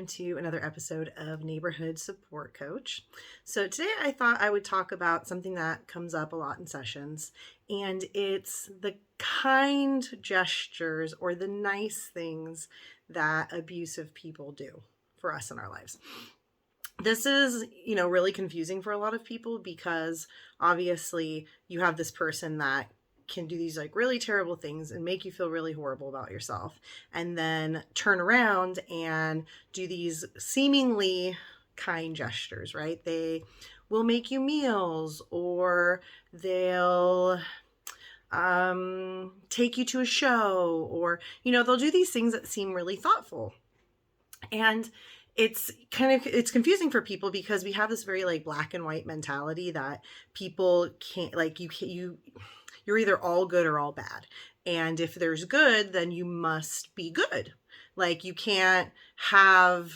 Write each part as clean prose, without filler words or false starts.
to another episode of Neighborhood Support Coach. So today I thought I would talk about something that comes up a lot in sessions, and it's the kind gestures or the nice things that abusive people do for us in our lives. This is, really confusing for a lot of people because obviously you have this person that can do these like really terrible things and make you feel really horrible about yourself, and then turn around and do these seemingly kind gestures, right? They will make you meals, or they'll take you to a show, or they'll do these things that seem really thoughtful. And it's confusing for people because we have this very like black and white mentality that people can't, like, you're either all good or all bad. And if there's good, then you must be good. Like, you can't have,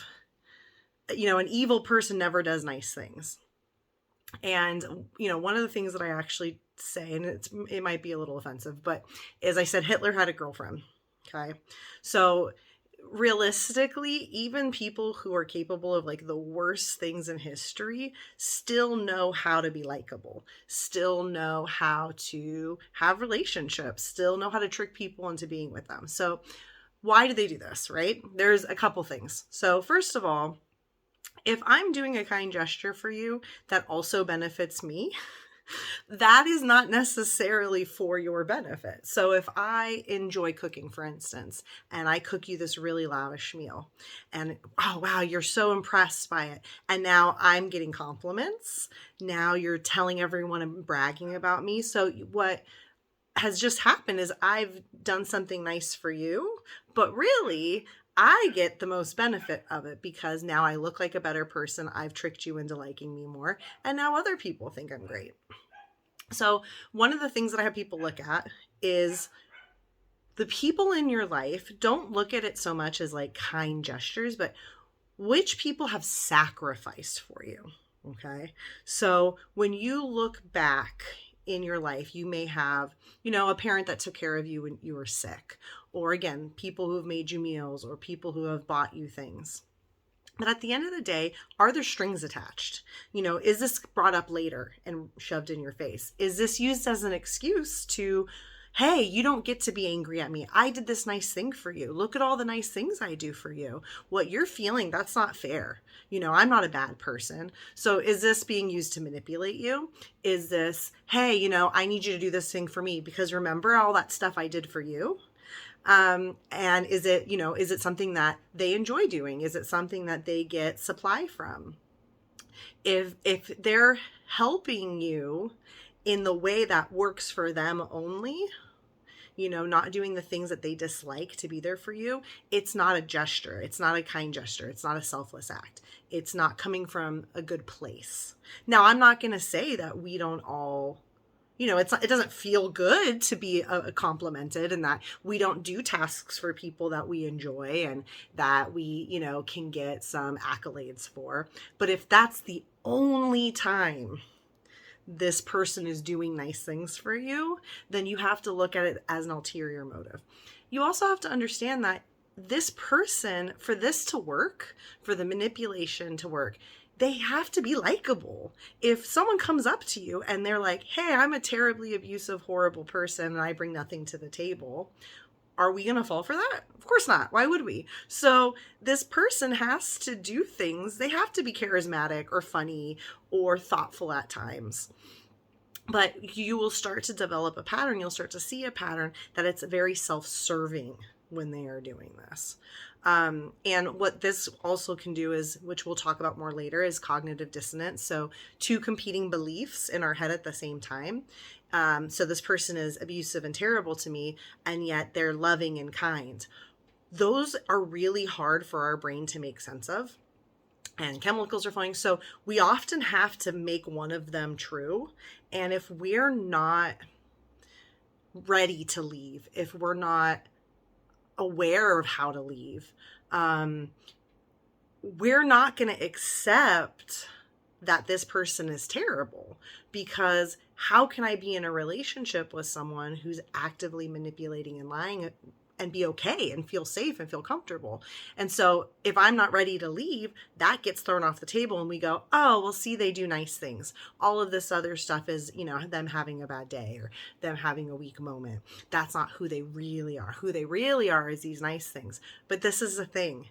an evil person never does nice things. And, one of the things that I actually say, and it might be a little offensive, but is I said Hitler had a girlfriend. Okay. So realistically, even people who are capable of like the worst things in history still know how to be likable, still know how to have relationships, still know how to trick people into being with them. So why do they do this, right? There's a couple things. So first of all, if I'm doing a kind gesture for you that also benefits me, that is not necessarily for your benefit. So if I enjoy cooking, for instance, and I cook you this really lavish meal, and oh wow, you're so impressed by it, and now I'm getting compliments, now you're telling everyone and bragging about me. So what has just happened is I've done something nice for you, but really I get the most benefit of it because now I look like a better person. I've tricked you into liking me more, and now other people think I'm great. So one of the things that I have people look at is the people in your life. Don't look at it so much as like kind gestures, but which people have sacrificed for you. Okay. So when you look back in your life, you may have, a parent that took care of you when you were sick, or again, people who have made you meals, or people who have bought you things. But at the end of the day, are there strings attached? Is this brought up later and shoved in your face? Is this used as an excuse to, hey, you don't get to be angry at me. I did this nice thing for you. Look at all the nice things I do for you. What you're feeling, that's not fair. I'm not a bad person. So is this being used to manipulate you? Is this, hey, I need you to do this thing for me because remember all that stuff I did for you? And is it something that they enjoy doing? Is it something that they get supply from? If they're helping you in the way that works for them only, not doing the things that they dislike to be there for you, it's not a gesture. It's not a kind gesture. It's not a selfless act. It's not coming from a good place. Now, I'm not going to say that we don't all, it doesn't feel good to be complimented, and that we don't do tasks for people that we enjoy and that we, can get some accolades for. But if that's the only time this person is doing nice things for you, then you have to look at it as an ulterior motive. You also have to understand that this person, for this to work, for the manipulation to work, they have to be likable. If someone comes up to you and they're like, hey, I'm a terribly abusive, horrible person and I bring nothing to the table, are we going to fall for that? Of course not. Why would we? So this person has to do things. They have to be charismatic or funny or thoughtful at times. But you will start to develop a pattern. You'll start to see a pattern that it's very self-serving when they are doing this. And what this also can do is, which we'll talk about more later, is cognitive dissonance. So two competing beliefs in our head at the same time. So this person is abusive and terrible to me, and yet they're loving and kind. Those are really hard for our brain to make sense of. And chemicals are flowing. So we often have to make one of them true. And if we're not ready to leave, if we're not aware of how to leave, we're not going to accept that this person is terrible, because how can I be in a relationship with someone who's actively manipulating and lying and be okay and feel safe and feel comfortable. And so if I'm not ready to leave, that gets thrown off the table and we go, oh, well, see, they do nice things. All of this other stuff is, them having a bad day or them having a weak moment. That's not who they really are. Who they really are is these nice things. But this is the thing.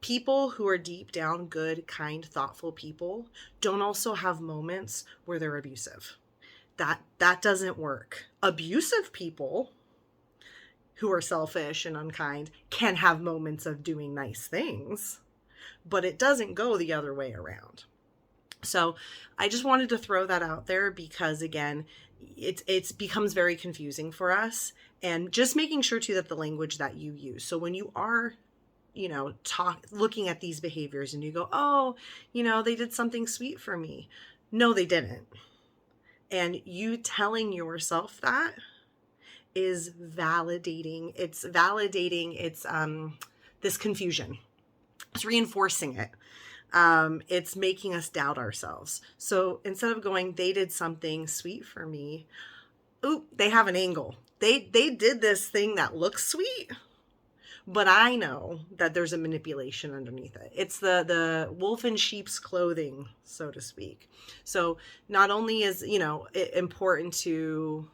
People who are deep down good, kind, thoughtful people don't also have moments where they're abusive. That doesn't work. Abusive people who are selfish and unkind can have moments of doing nice things, but it doesn't go the other way around. So I just wanted to throw that out there because, again, it becomes very confusing for us, and just making sure too that the language that you use. So when you are looking at these behaviors and you go, oh, they did something sweet for me. No, they didn't. And you telling yourself that is validating. It's this confusion. It's reinforcing it. It's making us doubt ourselves. So instead of going, they did something sweet for me, ooh, they have an angle. They did this thing that looks sweet, but I know that there's a manipulation underneath it. It's the wolf in sheep's clothing, so to speak. So not only is, it important to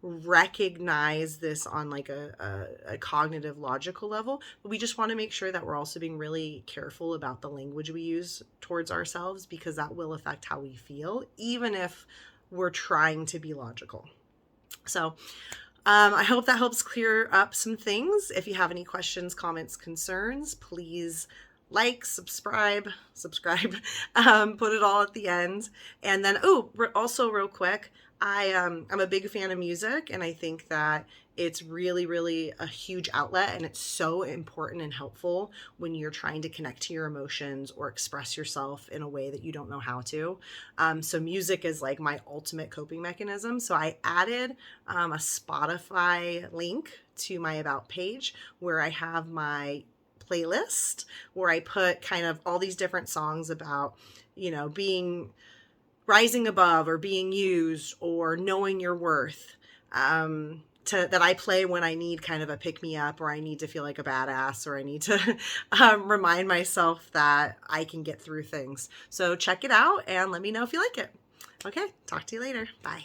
recognize this on like a cognitive logical level, but we just want to make sure that we're also being really careful about the language we use towards ourselves, because that will affect how we feel, even if we're trying to be logical. So I hope that helps clear up some things. If you have any questions, comments, concerns, please subscribe, put it all at the end. And then, also real quick, I'm a big fan of music, and I think that it's really, really a huge outlet, and it's so important and helpful when you're trying to connect to your emotions or express yourself in a way that you don't know how to. So music is like my ultimate coping mechanism. So I added a Spotify link to my About page where I have my playlist where I put kind of all these different songs about, being rising above or being used or knowing your worth, that I play when I need kind of a pick me up, or I need to feel like a badass, or I need to remind myself that I can get through things. So check it out and let me know if you like it. Okay, talk to you later. Bye.